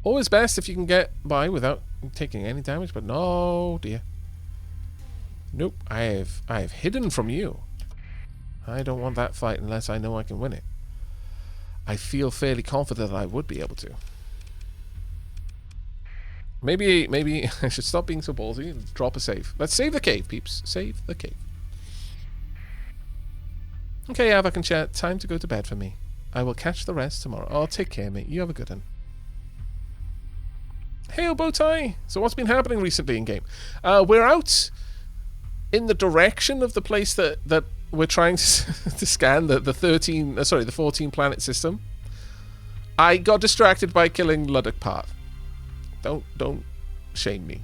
Always best if you can get by without taking any damage, but no, dear. Nope, I have hidden from you. I don't want that fight unless I know I can win it. I feel fairly confident that I would be able to. Maybe I should stop being so ballsy and drop a save. Let's save the cave, peeps. Save the cave. Okay, Aavak and chat. Time to go to bed for me. I will catch the rest tomorrow. Oh, take care, mate. You have a good one. Hey, Bowtie. So what's been happening recently in game? We're out in the direction of the place that we're trying to scan, the 14 planet system. I got distracted by killing Luddic Path. Don't shame me.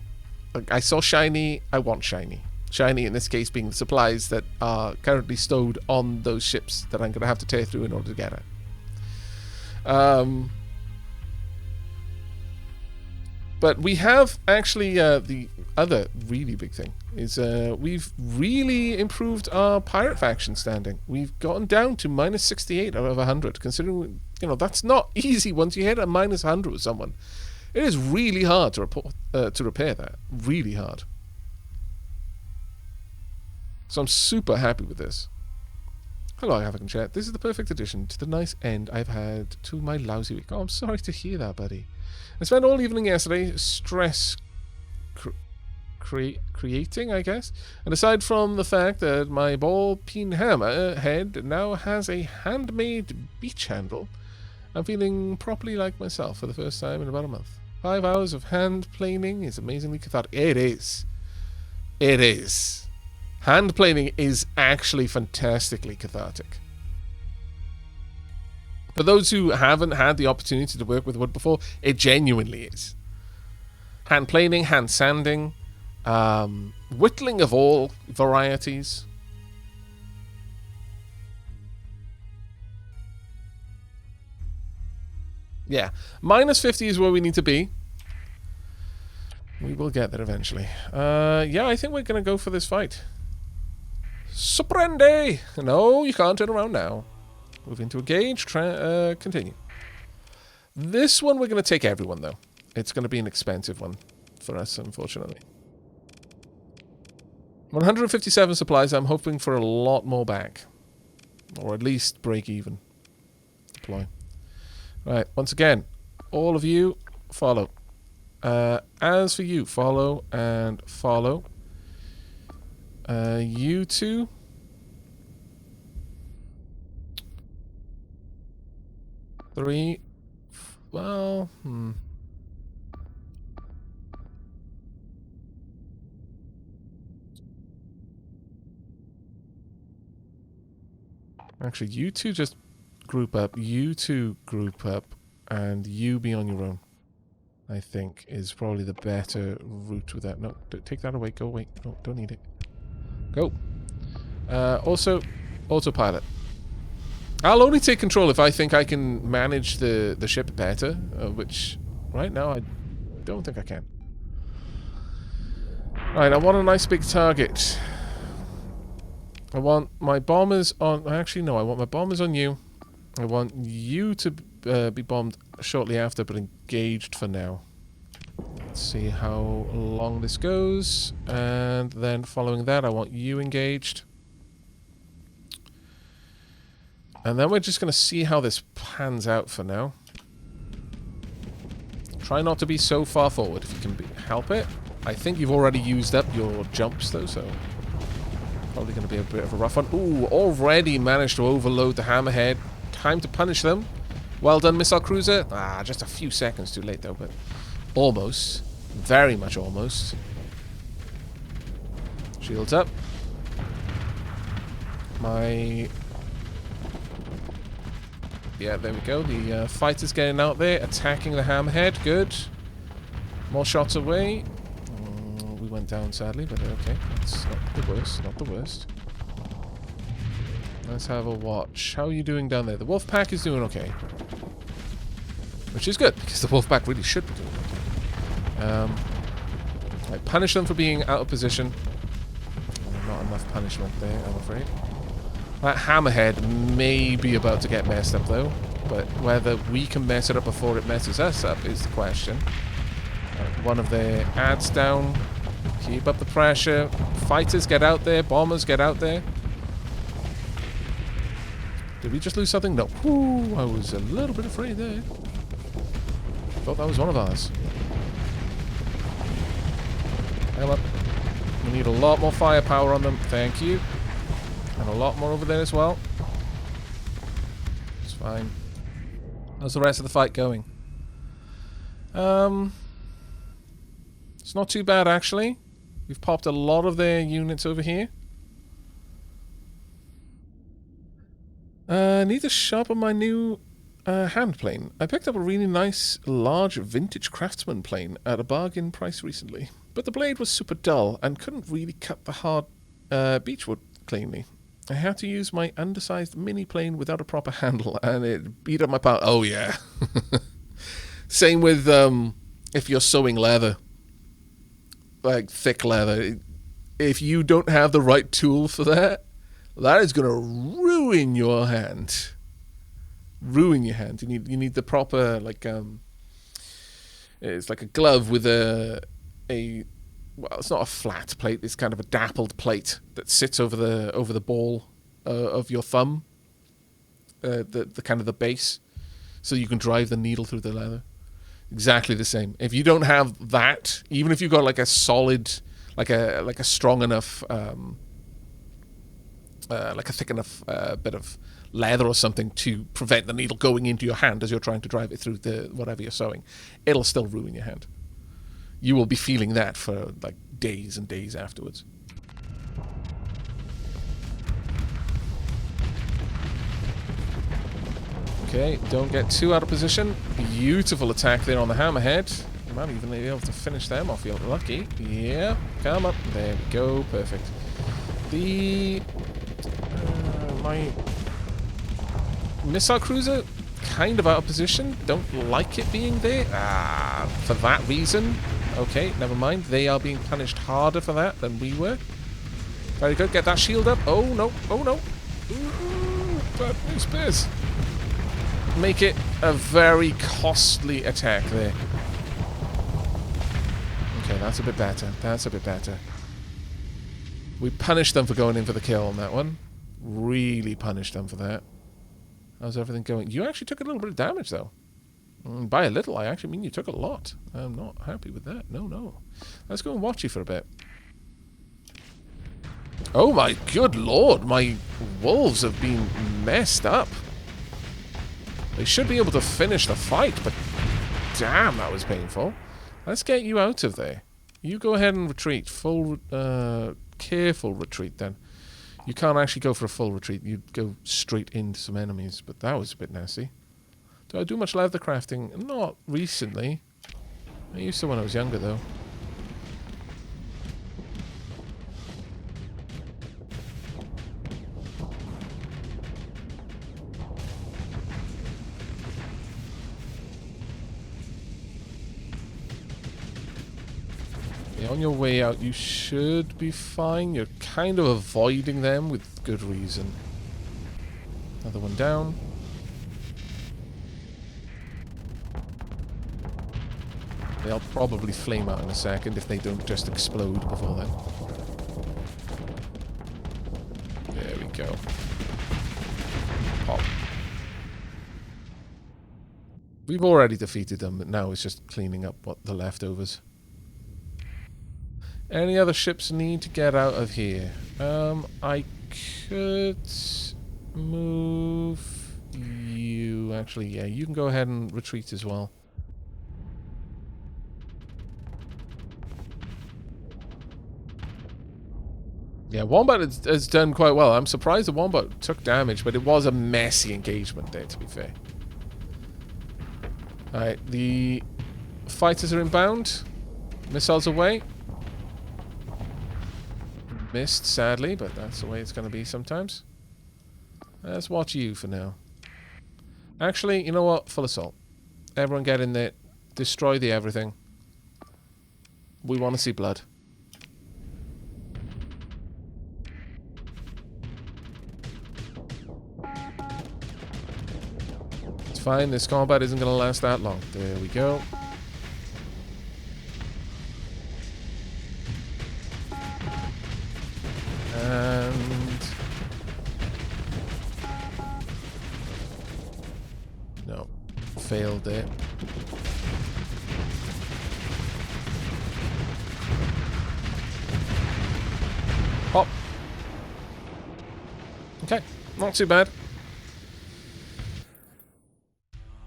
I saw shiny. I want shiny. Shiny in this case being the supplies that are currently stowed on those ships that I'm going to have to tear through in order to get it. But we have actually the other really big thing is we've really improved our pirate faction standing. We've gotten down to minus 68 out of 100, considering, you know, that's not easy once you hit a minus 100 with someone. It is really hard to repair that. Really hard. So I'm super happy with this. Hello, Aavak and chat. This is the perfect addition to the nice end I've had to my lousy week. Oh, I'm sorry to hear that, buddy. I spent all evening yesterday stress creating, I guess. And aside from the fact that my ball-peen hammer head now has a handmade beach handle, I'm feeling properly like myself for the first time in about a month. 5 hours of hand planing is amazingly cathartic. It is. It is. Hand planing is actually fantastically cathartic. For those who haven't had the opportunity to work with wood before, it genuinely is. Hand planing, hand sanding, whittling of all varieties. Yeah, minus 50 is where we need to be. We will get there eventually. Yeah, I think we're going to go for this fight. Sorprende! No, you can't turn around now. Move into engage, continue. This one we're going to take everyone, though. It's going to be an expensive one for us, unfortunately. 157 supplies. I'm hoping for a lot more back. Or at least break even. Deploy. Right, once again, all of you, follow. As for you, follow and follow. You two. Three. Well, Actually, you two just group up. You two group up. And you be on your own. I think is probably the better route with that. No, take that away. Go away. No, don't need it. Go. Also, autopilot. I'll only take control if I think I can manage the ship better, which right now I don't think I can. Right, I want a nice big target. I want my bombers on... Actually, no, I want my bombers on you. I want you to be bombed shortly after, but engaged for now. Let's see how long this goes. And then following that, I want you engaged. And then we're just going to see how this pans out for now. Try not to be so far forward if you can help it. I think you've already used up your jumps, though, so... Probably going to be a bit of a rough one. Ooh, already managed to overload the hammerhead. Time to punish them. Well done, missile cruiser. Ah, just a few seconds too late, though, but... Almost. Very much almost. Shields up. Yeah, there we go. The fighter's getting out there, attacking the hammerhead. Good. More shots away. We went down, sadly, but okay. It's not the worst. Not the worst. Let's have a watch. How are you doing down there? The wolf pack is doing okay. Which is good, because the wolf pack really should be doing okay. I punish them for being out of position. Not enough punishment there, I'm afraid. That hammerhead may be about to get messed up, though. but whether we can mess it up before it messes us up is the question. One of their ads down. Keep up the pressure. Fighters get out there. Bombers get out there. Did we just lose something? No. Ooh, I was a little bit afraid there. Thought that was one of ours. Come up. We need a lot more firepower on them. Thank you. And a lot more over there as well. It's fine. How's the rest of the fight going? It's not too bad, actually. We've popped a lot of their units over here. Need to sharpen my new hand plane. I picked up a really nice, large, vintage craftsman plane at a bargain price recently. But the blade was super dull and couldn't really cut the hard beechwood cleanly. I had to use my undersized mini plane without a proper handle, and it beat up my power. Oh, yeah. Same with if you're sewing leather. Like, thick leather. If you don't have the right tool for that, that is going to ruin your hand. Ruin your hand. You need the proper, like, it's like a glove with a well, it's not a flat plate. It's kind of a dappled plate that sits over the ball of your thumb, the kind of the base, so you can drive the needle through the leather. Exactly the same. If you don't have that, even if you've got like a solid, like a strong enough, like a thick enough bit of leather or something to prevent the needle going into your hand as you're trying to drive it through the whatever you're sewing, it'll still ruin your hand. You will be feeling that for like days and days afterwards. Okay, don't get too out of position. Beautiful attack there on the hammerhead. You might even be able to finish them off. You're lucky. Yeah, come up. There we go. Perfect. The my missile cruiser kind of out of position. Don't like it being there. For that reason. Okay, never mind. They are being punished harder for that than we were. Very good. Get that shield up. Oh, no. Oh, no. Ooh, bad news bears. Make it a very costly attack there. Okay, that's a bit better. That's a bit better. We punished them for going in for the kill on that one. Really punished them for that. How's everything going? You actually took a little bit of damage, though. By a little, I actually mean you took a lot. I'm not happy with that. No, no. Let's go and watch you for a bit. Oh my good lord, my wolves have been messed up. They should be able to finish the fight, but damn, that was painful. Let's get you out of there. You go ahead and retreat. Full, careful retreat then. You can't actually go for a full retreat. You'd go straight into some enemies, but that was a bit nasty. Do I do much leather crafting? Not recently. I used to when I was younger, though. Yeah, on your way out, you should be fine. You're kind of avoiding them with good reason. Another one down. They'll probably flame out in a second if they don't just explode before then. There we go. Pop. We've already defeated them, but now it's just cleaning up what the leftovers. Any other ships need to get out of here? I could move you. Actually, yeah, you can go ahead and retreat as well. Yeah, Wombat has done quite well. I'm surprised the Wombat took damage, but it was a messy engagement there, to be fair. Alright, the fighters are inbound. Missiles away. Missed, sadly, but that's the way it's going to be sometimes. Let's watch you for now. Actually, you know what? Full assault. Everyone get in there. Destroy the everything. We want to see blood. It's fine. This combat isn't going to last that long. There we go. And... no. Failed it. Hop. Okay. Not too bad.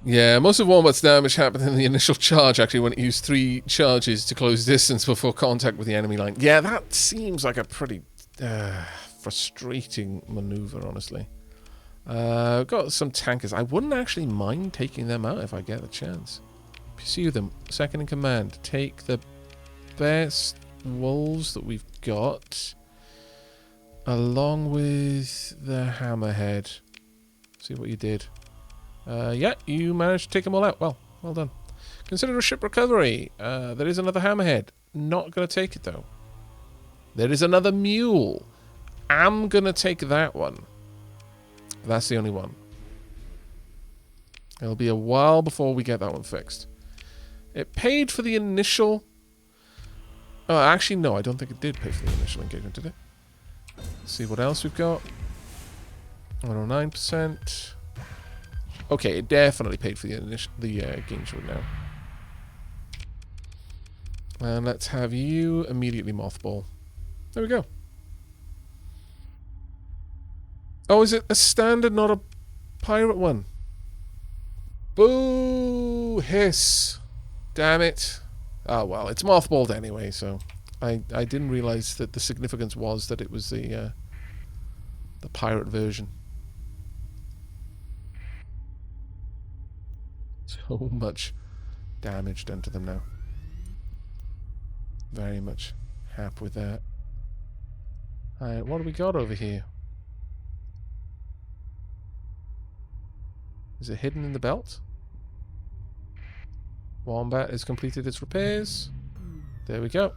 Yeah, most of Wombat's damage happened in the initial charge, actually, when it used 3 charges to close distance before contact with the enemy line. Yeah, that seems like a pretty frustrating maneuver, honestly. Got some tankers. I wouldn't actually mind taking them out if I get the chance. Pursue them. Second in command. Take the best wolves that we've got, along with the hammerhead. See what you did. Yeah, you managed to take them all out. Well done. Consider a ship recovery. There is another hammerhead. Not going to take it, though. There is another mule. I'm going to take that one. That's the only one. It'll be a while before we get that one fixed. It paid for the initial... oh, actually, no. I don't think it did pay for the initial engagement, did it? Let's see what else we've got. 109%. Okay, it definitely paid for the game short now. And let's have you immediately mothball. There we go. Oh, is it a standard, not a pirate one? Boo! Hiss. Damn it. Oh, well, it's mothballed anyway, so... I didn't realize that the significance was that it was the pirate version. So much damage done to them now. Very much happy with that. Alright, what do we got over here? Is it hidden in the belt? Wombat has completed its repairs. There we go.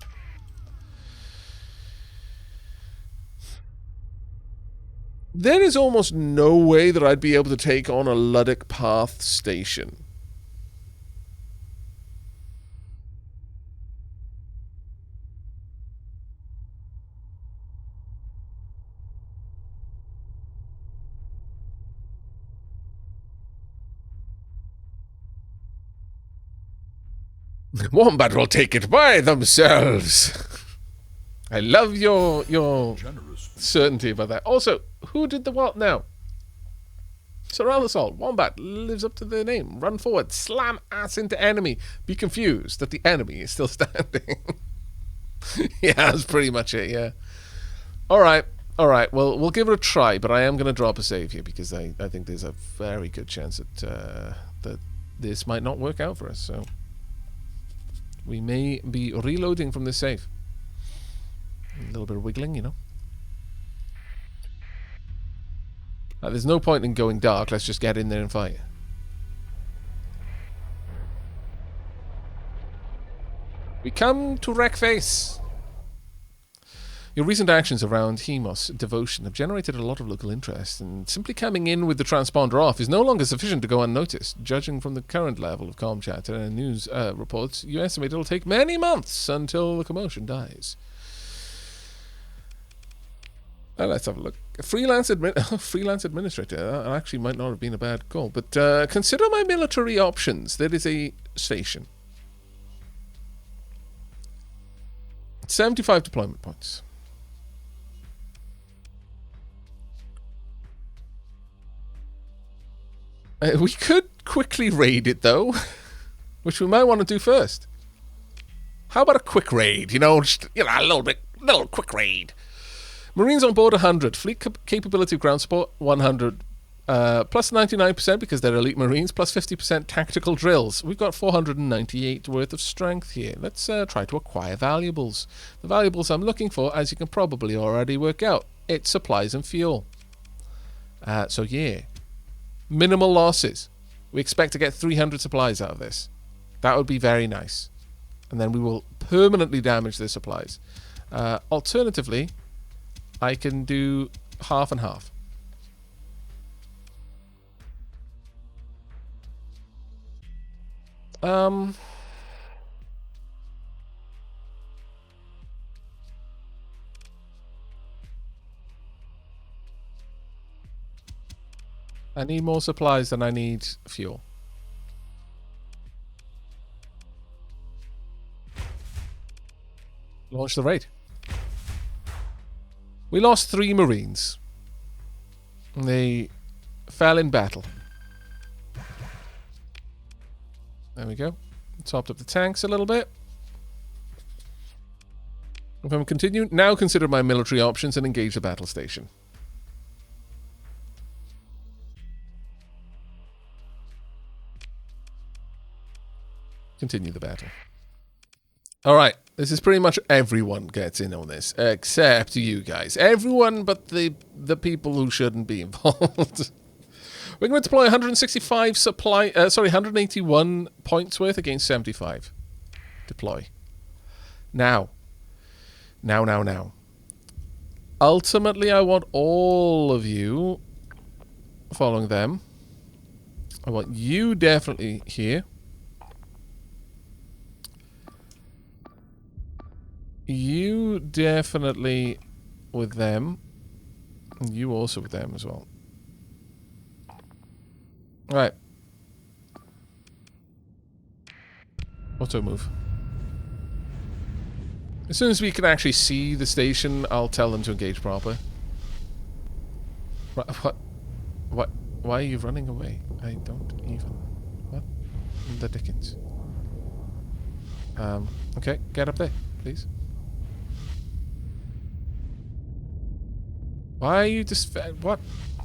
There is almost no way that I'd be able to take on a Luddic Path station. Wombat will take it by themselves. I love your certainty about that. Also, who did the what now? Sorrel Assault. Wombat lives up to their name. Run forward. Slam ass into enemy. Be confused that the enemy is still standing. Yeah, that's pretty much it, yeah. Alright. Alright, well, we'll give it a try, but I am going to drop a save here because I think there's a very good chance that, that this might not work out for us, so... we may be reloading from this save. A little bit of wiggling, you know. There's no point in going dark. Let's just get in there and fight. We come to Wreckface. Your recent actions around Hemos devotion have generated a lot of local interest, and simply coming in with the transponder off is no longer sufficient to go unnoticed. Judging from the current level of comm chatter and news reports, you estimate it'll take many months until the commotion dies. Let's have a look. Freelance administrator. That actually might not have been a bad call, but consider my military options. There is a station. 75 deployment points. We could quickly raid it, though, which we might want to do first. How about a quick raid? You know, just a little quick raid. Marines on board 100. Fleet capability of ground support 100. Plus 99% because they're elite Marines. Plus 50% tactical drills. We've got 498 worth of strength here. Let's try to acquire valuables. The valuables I'm looking for, as you can probably already work out, it's supplies and fuel. So yeah. Minimal losses. We expect to get 300 supplies out of this. That would be very nice. And then we will permanently damage their supplies. Alternatively, I can do half and half. Um... I need more supplies than I need fuel. Launch the raid. We lost 3 Marines. They fell in battle. There we go. Topped up the tanks a little bit. If I'm continuing, now consider my military options and engage the battle station. Continue the battle. Alright, this is pretty much everyone gets in on this, except you guys. Everyone but the people who shouldn't be involved. We're going to deploy 165 supply, 181 points worth against 75. Deploy. Now. Ultimately, I want all of you following them. I want you definitely here. You definitely with them. And you also with them as well. Right. Auto move. As soon as we can actually see the station, I'll tell them to engage proper. What? Why are you running away? I don't even... What? The dickens. Okay, get up there, please. Why are you just... What?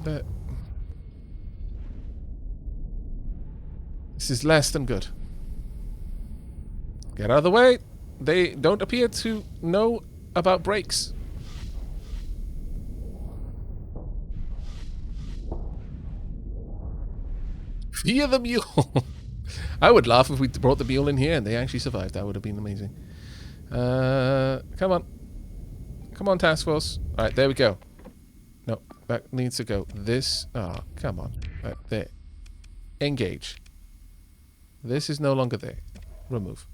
The... This is less than good. Get out of the way. They don't appear to know about brakes. Fear the mule. I would laugh if we brought the mule in here and they actually survived. That would have been amazing. Come on. Come on, task force. Alright, there we go. No, that needs to go. This... Oh, come on. Right, there. Engage. This is no longer there. Remove.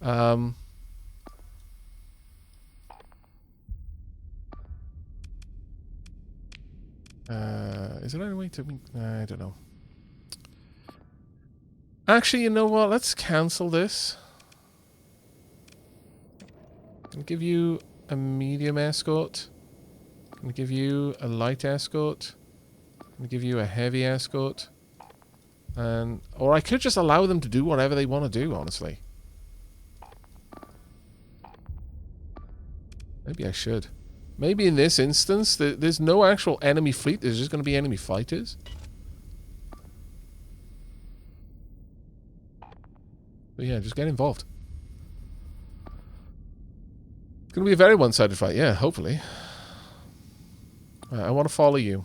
Is there any way to... I don't know. Actually, you know what? Let's cancel this. I'll give you a medium escort. I'll give you a light escort. I'll give you a heavy escort. And... Or I could just allow them to do whatever they want to do, honestly. Maybe I should. Maybe in this instance, there's no actual enemy fleet. There's just going to be enemy fighters. But yeah, just get involved. It's going to be a very one-sided fight. Yeah, hopefully. I want to follow you.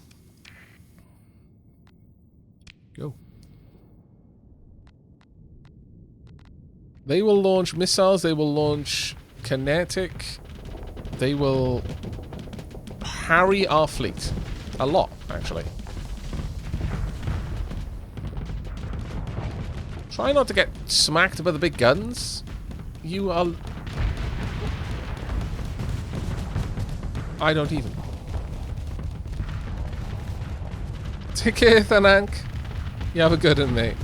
Go. They will launch missiles. They will launch kinetic. They will harry our fleet. A lot, actually. Try not to get smacked by the big guns. You are... I don't even. Take care, Thanank. You have a good one, mate.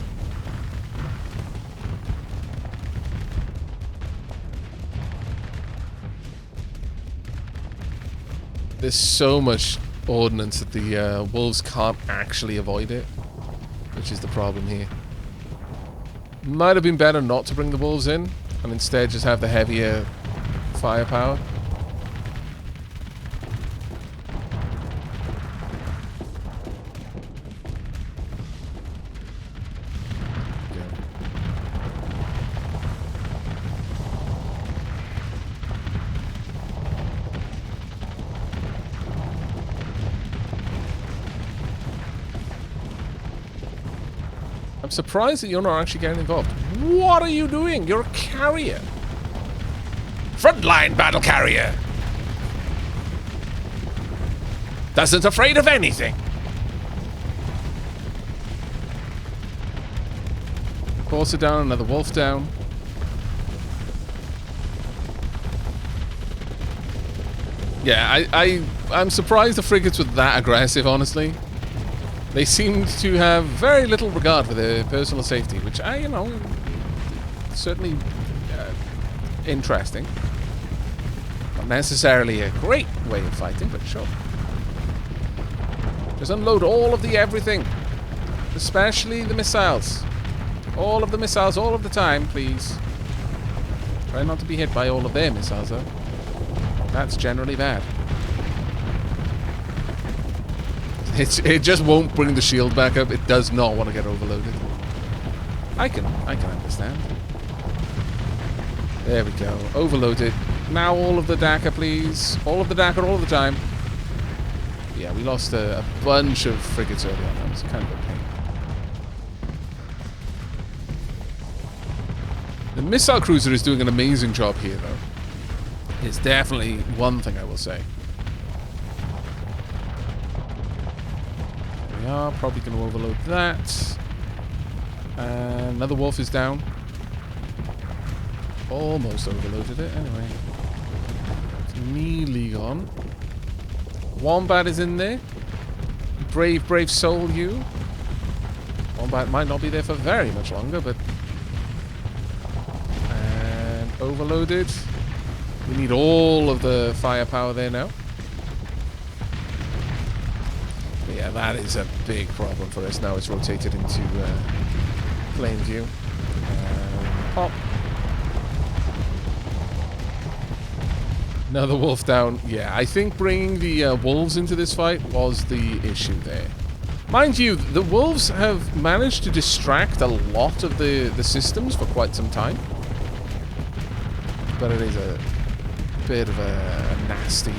There's so much ordnance that the wolves can't actually avoid it, which is the problem here. Might have been better not to bring the wolves in, and instead just have the heavier firepower. I'm surprised that you're not actually getting involved. What are you doing? You're a carrier. Frontline battle carrier. Doesn't afraid of anything. Horse down, another wolf down. Yeah, I'm surprised the frigates were that aggressive, honestly. They seemed to have very little regard for their personal safety, which certainly interesting. Not necessarily a great way of fighting, but sure. Just unload all of the everything. Especially the missiles. All of the missiles, all of the time, please. Try not to be hit by all of their missiles, though. That's generally bad. It just won't bring the shield back up. It does not want to get overloaded. I can understand. There we go. Overload it. Now all of the DACA, please. All of the DACA all the time. Yeah, we lost a bunch of frigates early on. That was kind of a pain. The missile cruiser is doing an amazing job here, though. It's definitely one thing I will say. There we are. Probably going to overload that. Another wolf is down. Almost overloaded it. Anyway. Nearly gone. Wombat is in there. Brave, brave soul, you. Wombat might not be there for very much longer, but... And overloaded. We need all of the firepower there now. But yeah, that is a big problem for us. Now it's rotated into plain view. Pop. Another wolf down. Yeah, I think bringing the wolves into this fight was the issue there. Mind you, the wolves have managed to distract a lot of the systems for quite some time. But it is a bit of a nasty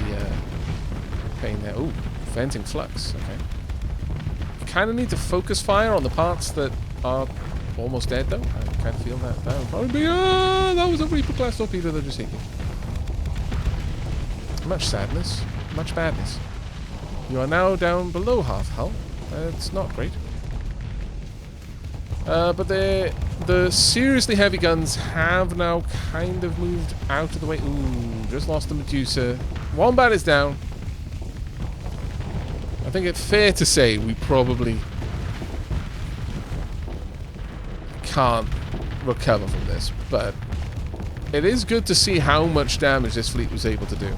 pain there. Ooh, venting flux. Okay. Kind of need to focus fire on the parts that are almost dead, though. I kind of feel that would probably be... that was a Reaper class torpedo that just hit me. Much sadness, much badness. You are now down below half hull. It's not great. But the seriously heavy guns have now kind of moved out of the way. Ooh, just lost the Medusa. Wombat is down. I think it's fair to say we probably can't recover from this, but it is good to see how much damage this fleet was able to do.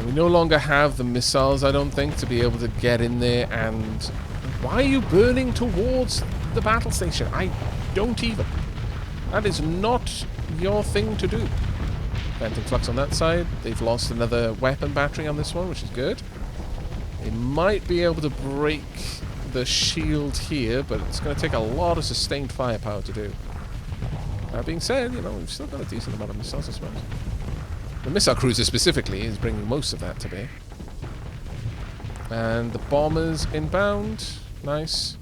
We no longer have the missiles, I don't think, to be able to get in there. And why are you burning towards the battle station? I don't even. That is not your thing to do. Venting flux on that side. They've lost another weapon battery on this one, which is good. They might be able to break the shield here, but it's going to take a lot of sustained firepower to do. That being said, we've still got a decent amount of missiles, I suppose. The missile cruiser specifically is bringing most of that to bear. And the bombers inbound. Nice.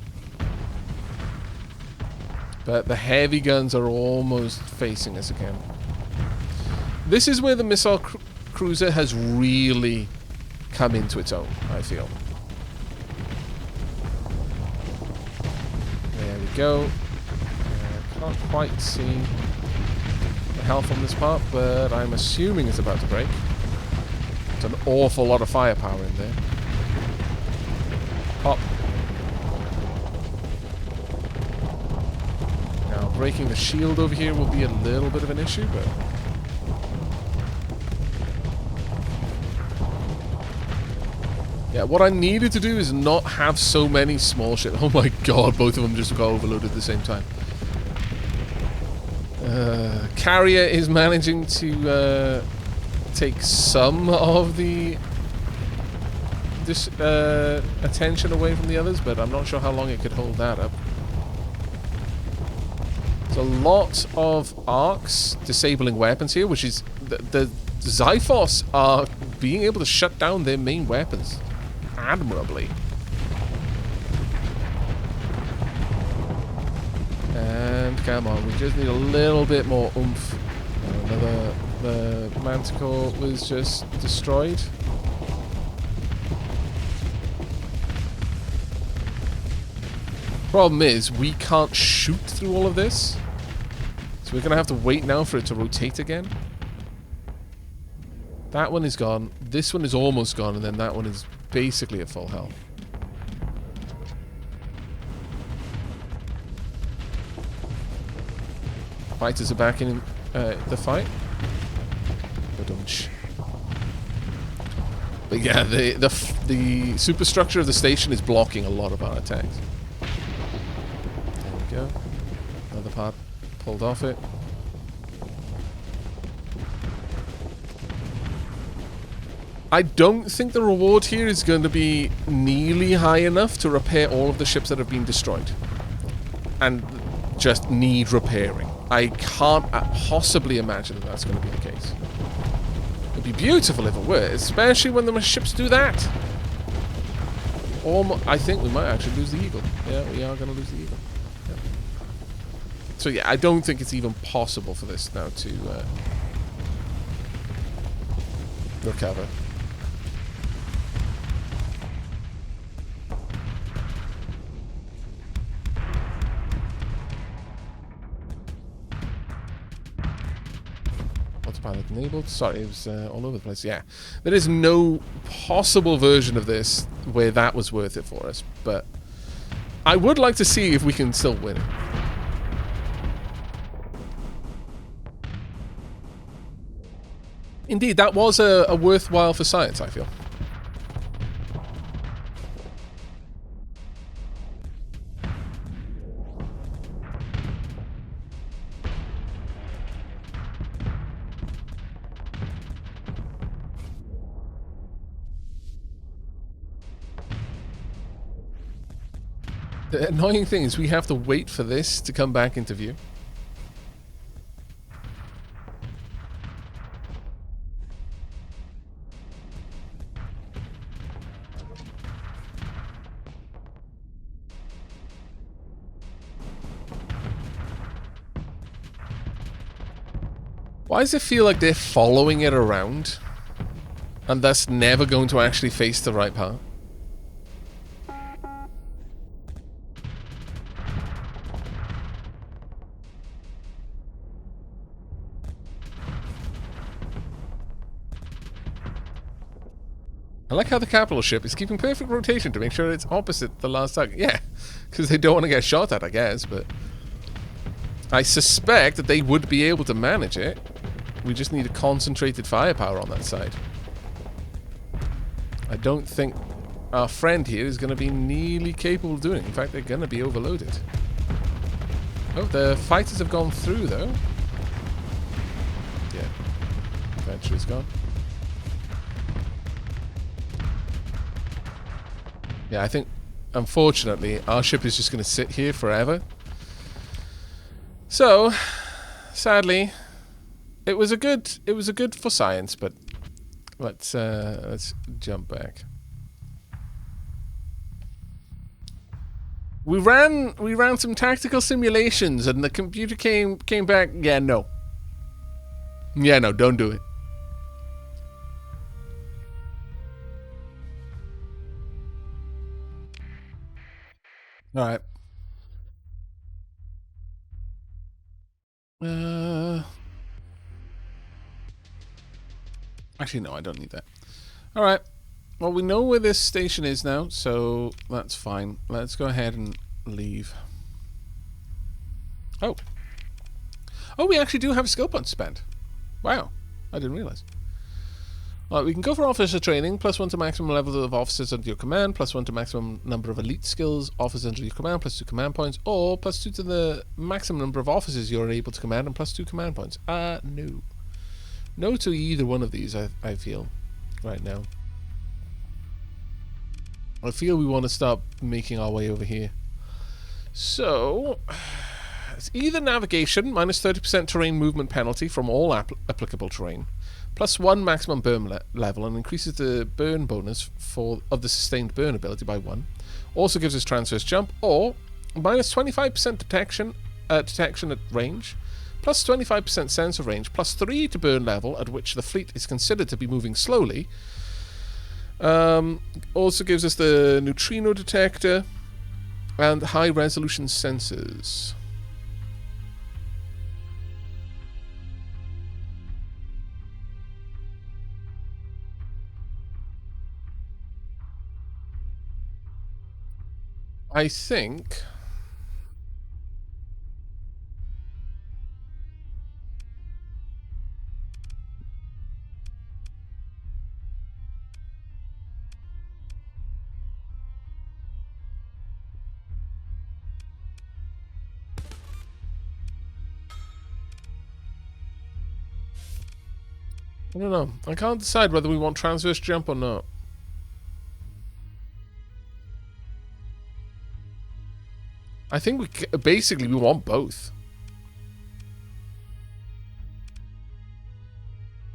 But the heavy guns are almost facing us again. This is where the missile cruiser has really come into its own, I feel. There we go. Can't quite see health on this part, but I'm assuming it's about to break. It's an awful lot of firepower in there. Pop. Now, breaking the shield over here will be a little bit of an issue, but... yeah, what I needed to do is not have so many small ships. Oh my god, both of them just got overloaded at the same time. Carrier is managing to take some of the attention away from the others, but I'm not sure how long it could hold that up. There's a lot of arcs disabling weapons here, which is... the Xiphos are being able to shut down their main weapons admirably. And come on, we just need a little bit more oomph. Another The manticore was just destroyed. Problem is, we can't shoot through all of this. So we're going to have to wait now for it to rotate again. That one is gone. This one is almost gone. And then that one is basically at full health. Fighters are back in the fight. But yeah, the superstructure of the station is blocking a lot of our attacks. There we go. Another part pulled off it. I don't think the reward here is going to be nearly high enough to repair all of the ships that have been destroyed. And just need repairing. I can't possibly imagine that that's going to be the case. It'd be beautiful if it were, especially when the ships do that. I think we might actually lose the Eagle. Yeah, we are going to lose the Eagle. Yeah. So yeah, I don't think it's even possible for this now to recover. Autopilot enabled. Sorry, it was all over the place. Yeah, there is no possible version of this where that was worth it for us, but I would like to see if we can still win it. Indeed, that was a worthwhile for science, I feel. The annoying thing is we have to wait for this to come back into view. Why does it feel like they're following it around and thus never going to actually face the right path? I like how the capital ship is keeping perfect rotation to make sure it's opposite the last target. Yeah, because they don't want to get shot at, I guess, but I suspect that they would be able to manage it. We just need a concentrated firepower on that side. I don't think our friend here is going to be nearly capable of doing it. In fact, they're going to be overloaded. Oh, the fighters have gone through, though. Yeah, Adventure is gone. Yeah, I think, unfortunately, our ship is just going to sit here forever. So, sadly, it was a good for science, but let's jump back. We ran some tactical simulations, and the computer came back. Yeah, no, don't do it. All right. Actually, no, I don't need that. All right. Well, we know where this station is now, so that's fine. Let's go ahead and leave. Oh. Oh, we actually do have a skill point to spend. Wow. I didn't realize. All right, we can go for officer training, +1 to maximum level of officers under your command, +1 to maximum number of elite skills officers under your command, +2 command points, or +2 to the maximum number of officers you're able to command, and +2 command points. No. No to either one of these, I feel, right now. I feel we want to start making our way over here. So, it's either navigation, -30% terrain movement penalty from all applicable terrain, +1 maximum burn level, and increases the burn bonus of the sustained burn ability by 1. Also gives us transverse jump, or -25% detection at range, plus 25% sensor range, plus 3 to burn level, at which the fleet is considered to be moving slowly. Also gives us the neutrino detector and high resolution sensors. I think... I don't know. I can't decide whether we want transverse jump or not. I think basically we want both.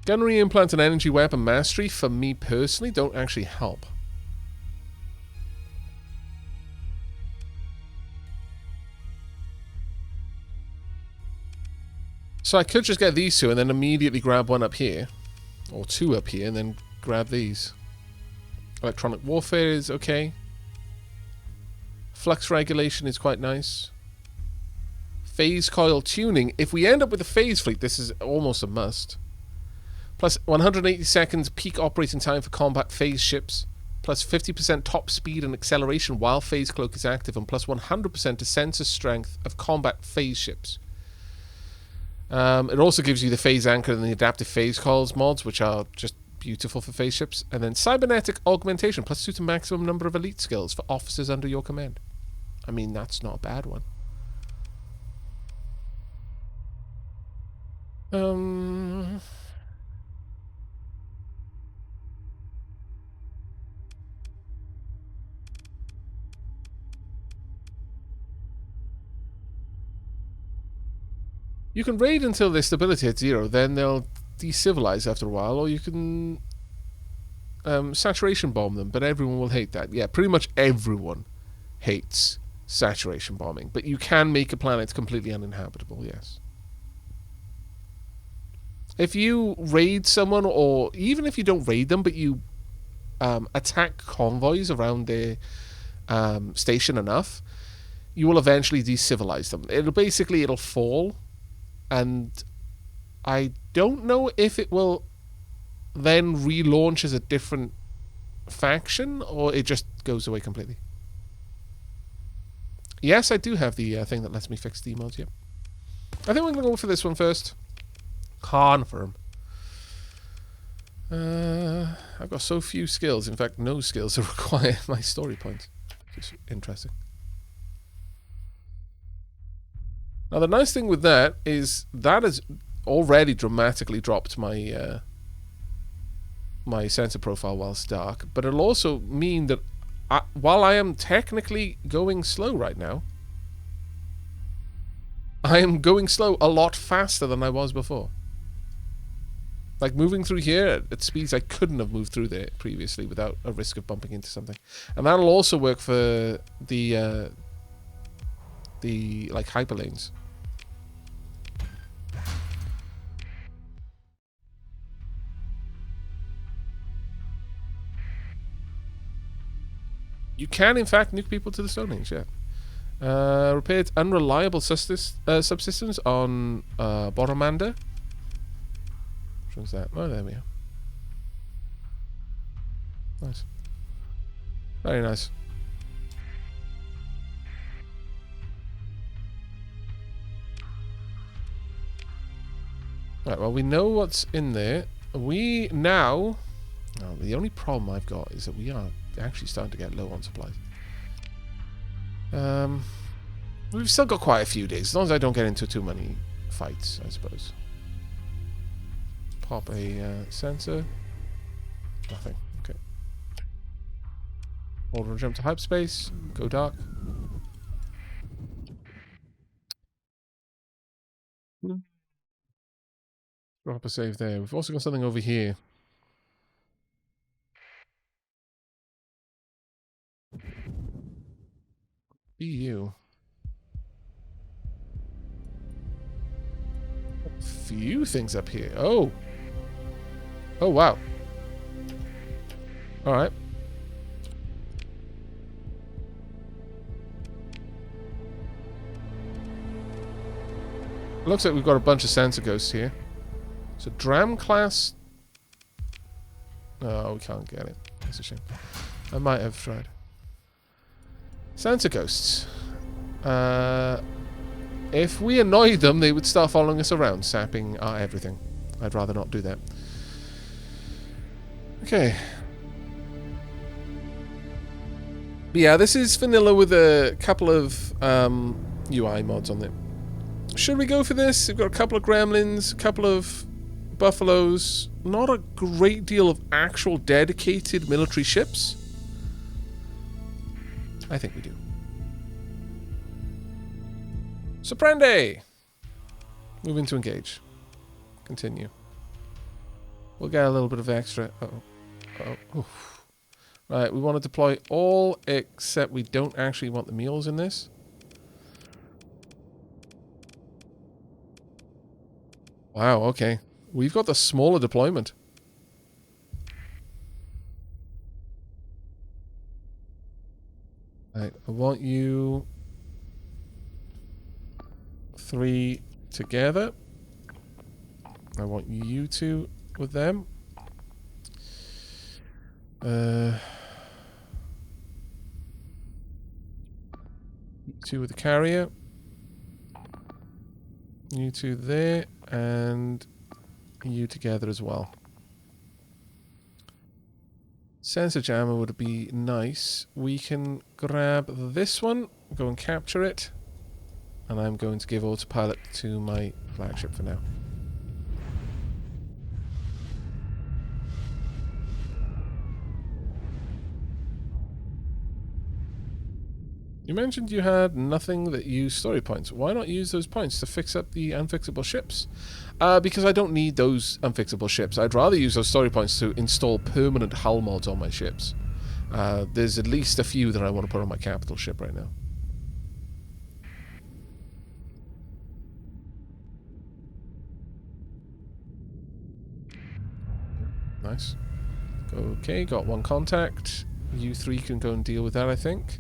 Gunnery implant and energy weapon mastery, for me personally, don't actually help. So I could just get these two and then immediately grab one up here. Or two up here and then grab these. Electronic warfare is okay. Flux regulation is quite nice. Phase coil tuning. If we end up with a phase fleet, this is almost a must. Plus 180 seconds peak operating time for combat phase ships. Plus 50% top speed and acceleration while phase cloak is active. And plus 100% to sensor strength of combat phase ships. It also gives you the phase anchor and the adaptive phase coils mods, which are just beautiful for phase ships. And then cybernetic augmentation, plus 2 to maximum number of elite skills for officers under your command. I mean, that's not a bad one. You can raid until their stability at 0, then they'll decivilize after a while, or you can saturation bomb them, but everyone will hate that. Yeah, pretty much everyone hates saturation bombing, but you can make a planet completely uninhabitable, yes. If you raid someone, or even if you don't raid them, but you attack convoys around their station enough, you will eventually decivilize them. It'll fall, and I don't know if it will then relaunch as a different faction, or it just goes away completely. Yes, I do have the thing that lets me fix demods, yep. I think we're going to go for this one first. Confirm. I've got so few skills, in fact no skills to require my story points. It's interesting. Now the nice thing with that is that has already dramatically dropped my my sensor profile whilst dark, but it'll also mean that while I am technically going slow right now, I am going slow a lot faster than I was before. Like moving through here at speeds I couldn't have moved through there previously without a risk of bumping into something. And that'll also work for the like hyperlanes. You can, in fact, nuke people to the Stone Age, yeah. Repaired unreliable subsystems on Boromander. Which one's that? Oh, there we are. Nice. Very nice. Right, well, we know what's in there. We now... Oh, the only problem I've got is that we are actually starting to get low on supplies. We've still got quite a few days, as long as I don't get into too many fights, I suppose. Pop a sensor. Nothing. Okay. Order jump to hyperspace. Go dark. Drop a save there. We've also got something over here. Be you. few things up here. Oh. Oh, wow. Alright. Looks like we've got a bunch of sensor ghosts here. So Dram class... Oh, we can't get it. That's a shame. I might have tried. Sensor ghosts. If we annoyed them, they would start following us around, sapping our everything. I'd rather not do that. Okay. But yeah, this is vanilla with a couple of UI mods on it. Should we go for this? We've got a couple of gremlins, a couple of buffaloes, not a great deal of actual dedicated military ships. I think we do. Surprende! Move into engage. Continue. We'll get a little bit of extra. Uh-oh. Uh-oh. Oof. Right, we want to deploy all except we don't actually want the mules in this. Wow, okay. We've got the smaller deployment. Right, I want you 3 together. I want you 2 with them. Two with the carrier. You 2 there, and you together as well. Sensor jammer would be nice. We can grab this one, go and capture it, and I'm going to give autopilot to my flagship for now. You mentioned you had nothing that used story points. Why not use those points to fix up the unfixable ships? Because I don't need those unfixable ships. I'd rather use those story points to install permanent hull mods on my ships. There's at least a few that I want to put on my capital ship right now. Nice. Okay, got 1 contact. You 3 can go and deal with that, I think.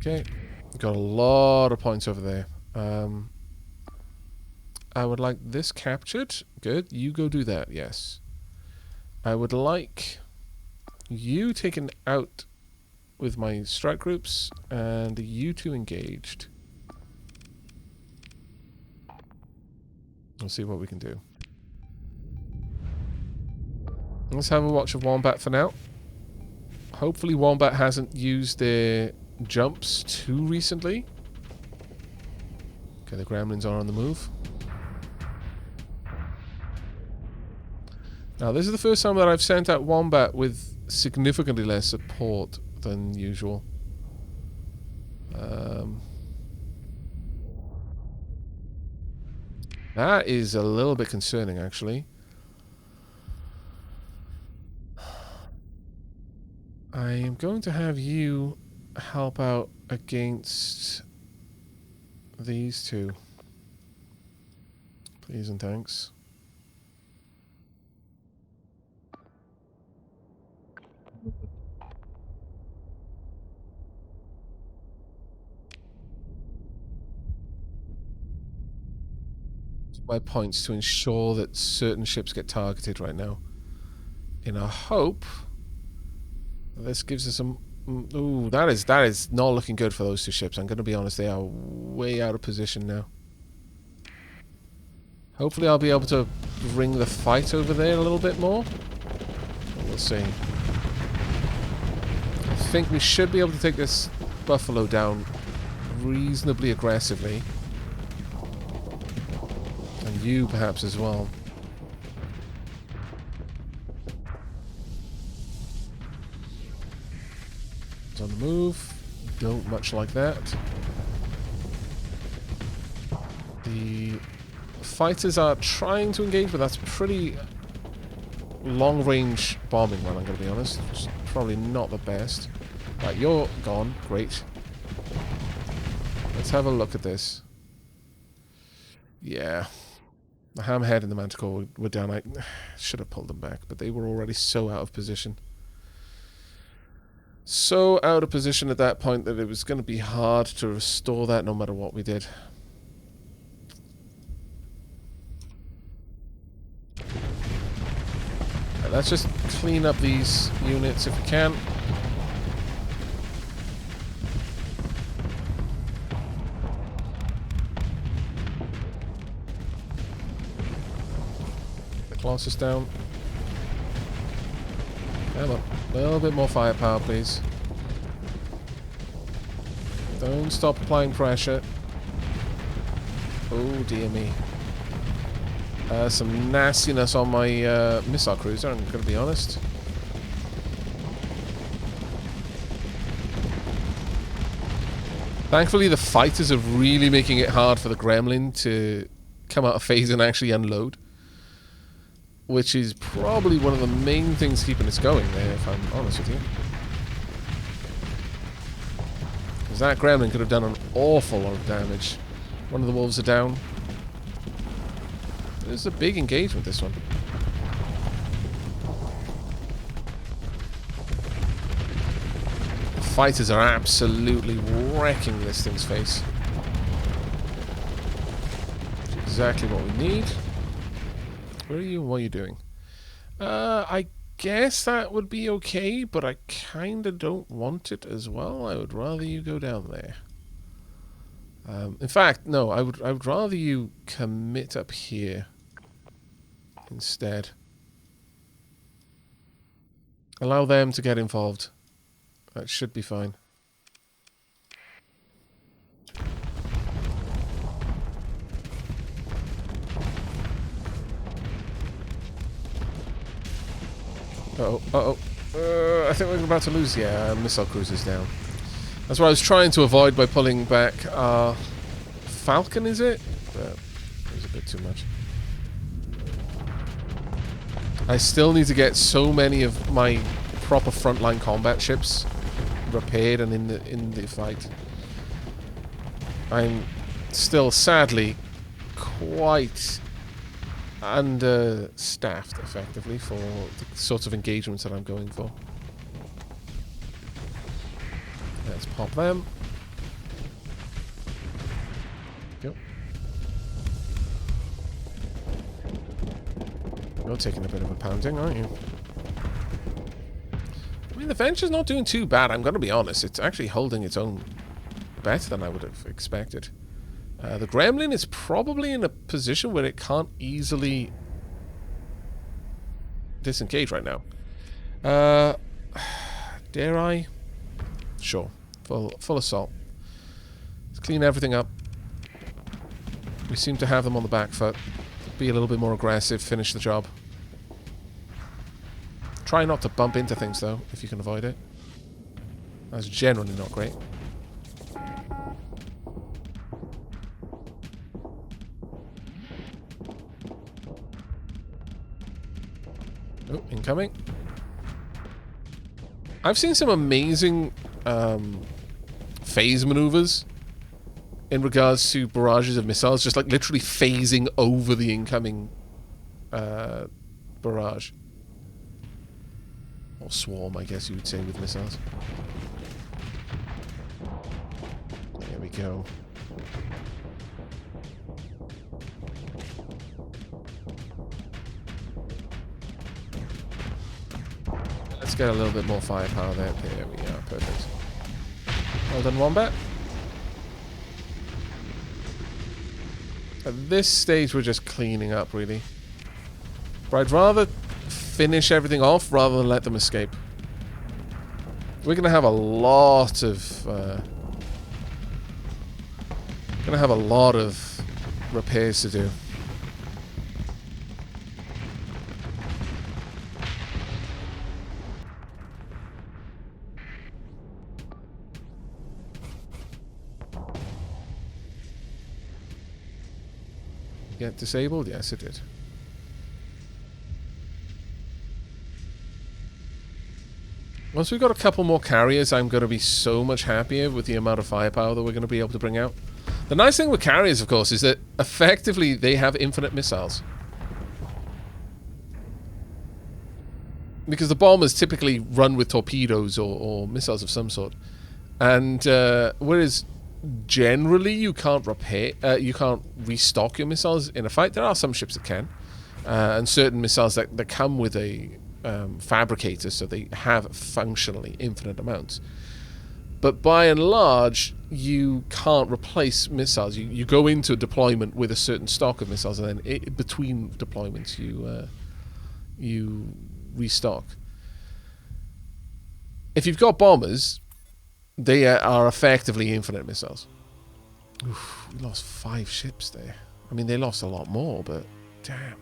Okay, got a lot of points over there. I would like this captured. Good, you go do that, yes. I would like you taken out with my strike groups and you 2 engaged. We'll see what we can do. Let's have a watch of Wombat for now. Hopefully Wombat hasn't used their jumps too recently. Okay, the gremlins are on the move. Now, this is the first time that I've sent out Wombat with significantly less support than usual. That is a little bit concerning, actually. I am going to have you help out against these 2. Please and thanks. My points to ensure that certain ships get targeted right now. In a hope this gives us some... Ooh, that is not looking good for those 2 ships. I'm going to be honest, they are way out of position now. Hopefully I'll be able to bring the fight over there a little bit more. We'll see. I think we should be able to take this Buffalo down reasonably aggressively. And you perhaps as well. It's on the move. Don't much like that. The fighters are trying to engage, but that's pretty long-range bombing run, I'm going to be honest. It's probably not the best. Right, you're gone. Great. Let's have a look at this. Yeah. The Hammerhead and the Manticore were down. I should have pulled them back, but they were already so out of position. So out of position at that point that it was going to be hard to restore that no matter what we did. Right, let's just clean up these units if we can. The Colossus down. Come on. A little bit more firepower, please. Don't stop applying pressure. Oh, dear me. Some nastiness on my missile cruiser, I'm going to be honest. Thankfully, the fighters are really making it hard for the Gremlin to come out of phase and actually unload. Which is probably one of the main things keeping us going there, if I'm honest with you. Because that Gremlin could have done an awful lot of damage. One of the wolves are down. This is a big engagement, this one. The fighters are absolutely wrecking this thing's face. Exactly what we need. Where are you and what are you doing? I guess that would be okay, but I kinda don't want it as well. I would rather you go down there. In fact, no, I would rather you commit up here instead. Allow them to get involved. That should be fine. Uh-oh, uh-oh. I think we're about to lose. Yeah, missile cruisers down. That's what I was trying to avoid by pulling back our Falcon, is it? But it was a bit too much. I still need to get so many of my proper frontline combat ships repaired and in the fight. I'm still, sadly, quite understaffed, effectively, for the sorts of engagements that I'm going for. Let's pop them. Go. You're taking a bit of a pounding, aren't you? I mean, the Venture's not doing too bad, I'm going to be honest. It's actually holding its own better than I would have expected. The Gremlin is probably in a position where it can't easily disengage right now. Dare I? Sure. Full assault. Let's clean everything up. We seem to have them on the back foot. Be a little bit more aggressive, finish the job. Try not to bump into things, though, if you can avoid it. That's generally not great. Oh, incoming. I've seen some amazing phase maneuvers in regards to barrages of missiles, just like literally phasing over the incoming barrage. Or swarm, I guess you would say, with missiles. There we go. Let's get a little bit more firepower there. There we are. Perfect. Well done, Wombat. At this stage, we're just cleaning up, really. But I'd rather finish everything off rather than let them escape. We're going to have a lot of... repairs to do. Get disabled? Yes, it did. Once we've got a couple more carriers, I'm going to be so much happier with the amount of firepower that we're going to be able to bring out. The nice thing with carriers, of course, is that effectively, they have infinite missiles. Because the bombers typically run with torpedoes or missiles of some sort. And whereas generally you can't restock your missiles in a fight. There are some ships that can. And certain missiles that come with a fabricator, so they have functionally infinite amounts. But by and large, you can't replace missiles. You go into a deployment with a certain stock of missiles, and then between deployments you restock. If you've got bombers, they are effectively infinite missiles. Oof, we lost 5 ships there. I mean, they lost a lot more, but damn.